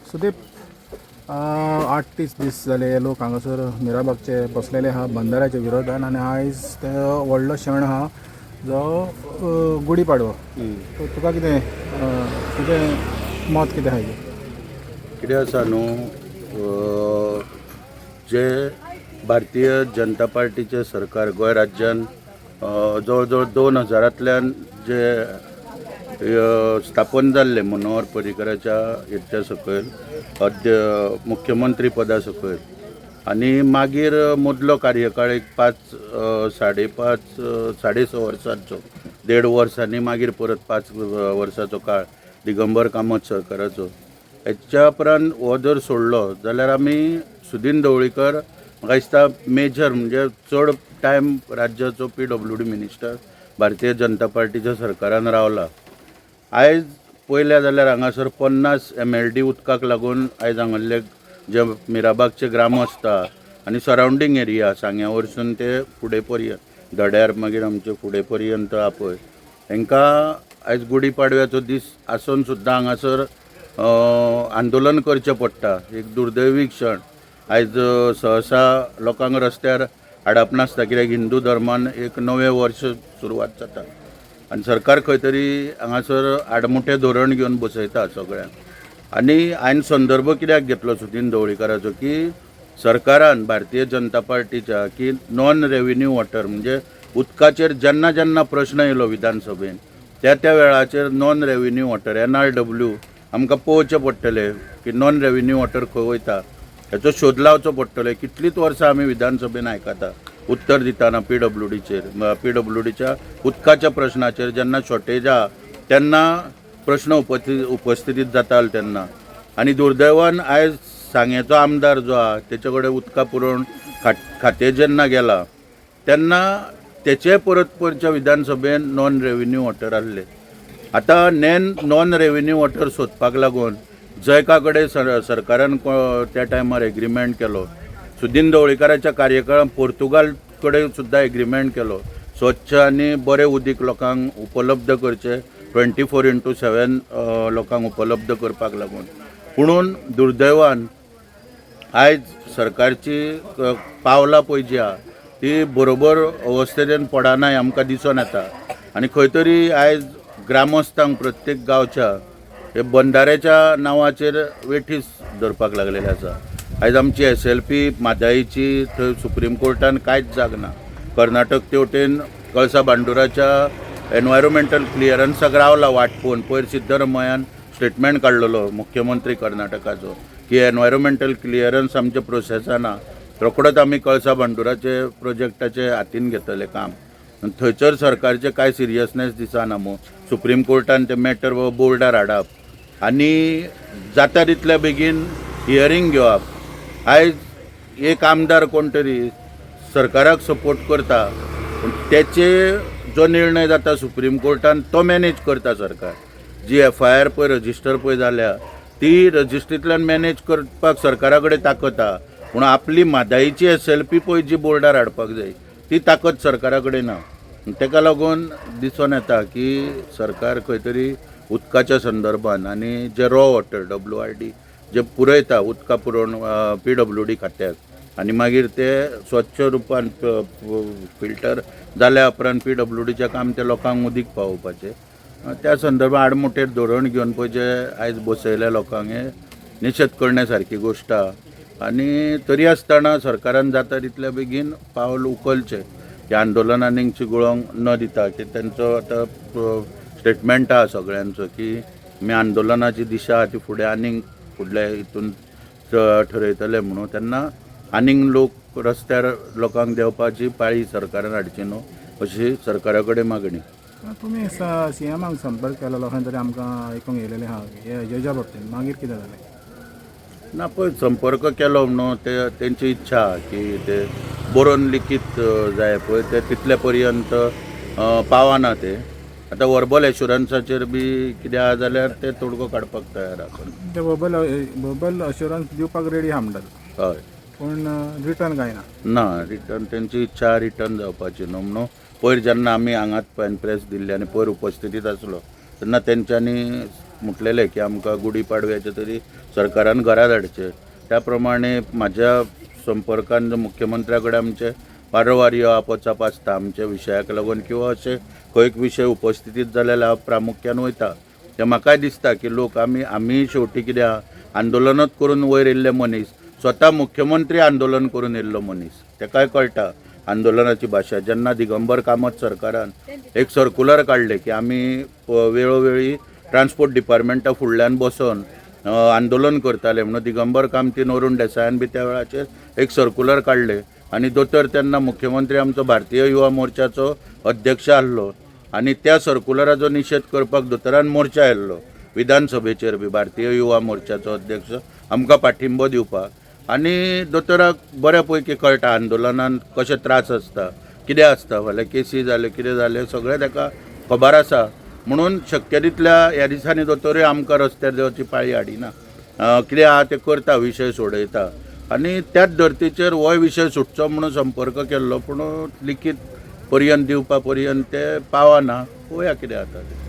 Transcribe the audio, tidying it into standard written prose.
सुदीप 8-30 दीस जाले लोक हांगासर मिराबागचे बसलेले आहा बंधाऱ्याच्या विरोधान आनी आयज ते व्हडलो क्षण आहा जो गुढीपाडवो. तुका कितें तुजें मत कितें आहा कितें आसा न्हू, जे भारतीय जनता पार्टीचे सरकार गोंय राज्यान जवळ जवळ 2000तल्यान जे स्थापन जाल्ले मनोहर पर्रीकराच्या हेच्या सकयल मुख्यमंत्री पदा सकयल आनी मागीर मदलो कार्यकाळ एक 5.5-6 वर्सांचो 1.5 वर्सांनी मागीर परत 5 वर्साचो काळ दिगंबर कामत सरकाराचो. हेच्या उपरांत हो जर सोडलो जाल्यार आमी सुदीन ढवळीकर म्हाका दिसता मेजर म्हणजे चड टायम राज्याचो PWD मिनिस्टर भारतीय जनता पार्टीच्या सरकारान रावला. आयज पळयल्या जाल्यार हांगासर 50 MLD उदकाक लागून आयज हांगासरले जे मिराबागचे ग्रामस्थ आनी सरावंडींग एरिया सांग्या वरसून ते फुडें पर्यंत धड्यार मागीर आमचे फुडें पर्यंत आपय हांकां आयज गुढीपाडव्याचो दीस आसून सुद्दां हांगासर आंदोलन करचें पडटा. एक दुर्दैवी क्षण. आयज सहसा लोकांक रस्त्यार हाडप नासता कित्याक हिंदू धर्मान एक नवें वर्ष सुरवात जाता आनी सरकार खंय तरी हांगासर आडमुठें धोरण घेवन बसयता सगळ्यांक. आनी हांवें संदर्भ कित्याक घेतलो सुदीन ढवळीकराचो की सरकारान भारतीय जनता पार्टीच्या की नॉन रेव्हेन्यू वॉटर म्हणजे उदकाचेर जेन्ना जेन्ना प्रश्न येयलो विधानसभेन त्या वेळाचेर नॉन रेव्हेन्यू वॉटर NRW आमकां पळोवचें पडटलें की नॉन रेव्हेन्यू वॉटर खंय वयता हेचो शोध लावचो पडटलो. कितलींच वर्सां आमी विधानसभेन आयकता उत्तर दिताना PWDच्या उदकाच्या प्रश्नाचेर जेन्ना शॉर्टेज आहा तेन्ना प्रश्न उपस्थितीत जाता तेन्ना. आनी दुर्दैवान आयज सांगेचो आमदार जो आहा तेचे कडेन उदका पुरवण खातें जेन्ना गेलां तेन्ना तेचे परतच्या विधानसभेन नॉन रेव्हेन्यू वॉटर आहले. आतां नॉन रेव्हेन्यू वॉटर सोदपाक लागून जयका कडेन सरकारान त्या टायमार एग्रीमेंट केलो. सुदीन ढवळीकराच्या कार्यकाळांत पोर्तुगाल कडेन सुद्दां एग्रीमेंट केलो स्वच्छ आनी बरें उदीक लोकांक उपलब्ध करचें 24/7 लोकांक उपलब्ध करपाक लागून. पुणून दुर्दैवान आयज सरकारची पावलां पळय जी आहा ती बरोबर अवस्थेन पडनाय आमकां दिसून येता. आनी खंय तरी आयज ग्रामस्थांक प्रत्येक गांवच्या हे बंधाऱ्याच्या नांवाचेर वेठीस धरपाक लागलेले आसा. आयज आमची SLP म्हादाईची थंय सुप्रीम कोर्टान कांयच जाग ना. कर्नाटक तेवटेन कळसा बांदोराच्या एनवायरमेंटल क्लियरन्साक रावला वाट पळोवन. पयर सिद्धरमयान स्टेटमेंट काडलेलो मुख्यमंत्री कर्नाटकाचो की एनवायरमेंटल क्लियरन्स आमच्या प्रोसेसान ना. रोखडोच आमी कळसा बांदोराचे प्रोजेक्टाचे हातीन घेतले काम. थंयसर सरकारचे कांय सिरियसनेस दिसना. मग सुप्रीम कोर्टान ते मॅटर बोर्डार हाडप आनी जाता तितल्या बेगीन हियरींग घेवप. आयज एक आमदार कोण तरी सरकाराक सपोर्ट करता पूण तेचे जो निर्णय जाता सुप्रीम कोर्टान तो मॅनेज करता सरकार. जी FIR पळय रजिस्टर पळय जाल्या ती रजिस्ट्रींतल्यान मॅनेज करपाक सरकारा कडेन ताकद आहा पूण आपली म्हादाईची SLP पळय जी बोर्डार हाडपाक जाय ती ताकद सरकारा कडेन ना. तेका लागून दिसून येता की सरकार खंय तरी उदकाच्या संदर्भान आनी जे रॉ वॉटर WRD जे पुरयता उदका पुरवण PWD खात्याक आनी मागीर ते स्वच्छ रुपान फिल्टर जाल्या उपरांत PWDचें काम ते लोकांक उदीक पावोवपाचें त्या संदर्भात आडमुठेर धोरण घेवन पळय जे आयज बसयल्या लोकांक हे निशेध करण्यासारकी गोश्ट आहा. आनी तरी आसतना सरकारान जाता तितल्या बेगीन पावल उखलचें ह्या आंदोलनांक चिगळोंक न दिता की तेंचो आतां स्टेटमेंट आहा सगळ्यांचो की आमी आंदोलनाची दिशा आहा ती फुडें आनीक फुडल्या हितून ठरयतले म्हणून. तेन्ना आनीक लोक रस्त्यार लोकांक देवपाची पाळी सरकारान हाडची न्हू अशी सरकारा कडेन मागणी. तुमी CMाक संपर्क केलेलो खंय तरी आमकां आयकूंक येयलेलें आहा हेज्या बाबतींत मागीर कितें जालें ना पळय संपर्क केलो न्हू ते तेंची इच्छा की ते बरोवन लिखीत जाय पळय ते तितले पर्यंत पावना ते. आतां वर्बल एश्युरन्साचेर बी कितें आहा जाल्यार ते तोडगो काडपाक तयार आसा. ते वर्बल एश्युरन्स दिवपाक रेडी आहा म्हणटात. हय पूण रिटर्न काय ना रिटर्न तेंची इच्छा रिटर्न जावपाची न्हू म्हणून. पयर जेन्ना आमी हांगाच पॅन प्रेस दिल्ली आनी पयर उपस्थितीत आसलो तेन्ना तेंच्यांनी म्हटलेले की आमकां गुढीपाडव्याचे तरी सरकारान घरा धाडचे. त्या प्रमाणे म्हाज्या संपर्कान मुख्यमंत्र्या कडेन आमचे वारंवार येवप वचप आसता आमच्या विशयाक लागून किंवा अशे खंय विशय उपस्थितीत जाल्यार हांव प्रामुख्यान वयता. ते म्हाकाय दिसता की लोक आमी शेवटी कित्याक आंदोलनच करून वयर येयल्ले मनीस, स्वता मुख्यमंत्री आंदोलन करून येयल्लो मनीस, तेकाय कळटा आंदोलनाची भाशा. जेन्ना दिगंबर कामत सरकारान एक सर्क्युलर काडले की आमी वेळोवेळी ट्रान्सपोर्ट डिपार्टमेंटा फुडल्यान बसून आंदोलन करताले म्हणून दिगंबर कामतीन अरुण देसायान बी त्या वेळाचेर एक सर्क्युलर काडले आनी दोतोर तेन्ना मुख्यमंत्री आमचो भारतीय युवा मोर्चाचो अध्यक्ष आसलो आनी त्या सर्क्युलराचो निशेध करपाक दोतोरान मोर्चा येयल्लो विधानसभेचेर बी. भारतीय युवा मोर्चाचो अध्यक्ष आमकां पाठिंबो दिवपाक आनी दोतोराक बऱ्या पैकी कळटा आंदोलनान कशे त्रास आसता, कितें आसता, फाल्यां केसी जाल्यो कितें जालें सगळें ताका खबर आसा. म्हणून शक्य तितल्या ह्या दिसांनी दोतोरूय आमकां रस्त्यार देवची पाळी हाडिना. कितें आहा तें करता, विशय सोडयता आनी त्याच धर्तीचेर हो विशय सुटचो म्हणून संपर्क केल्लो पूण लिखीत पर्यंत दिवपा पर्यंत ते पावना. पळोवया कितें जाता तें.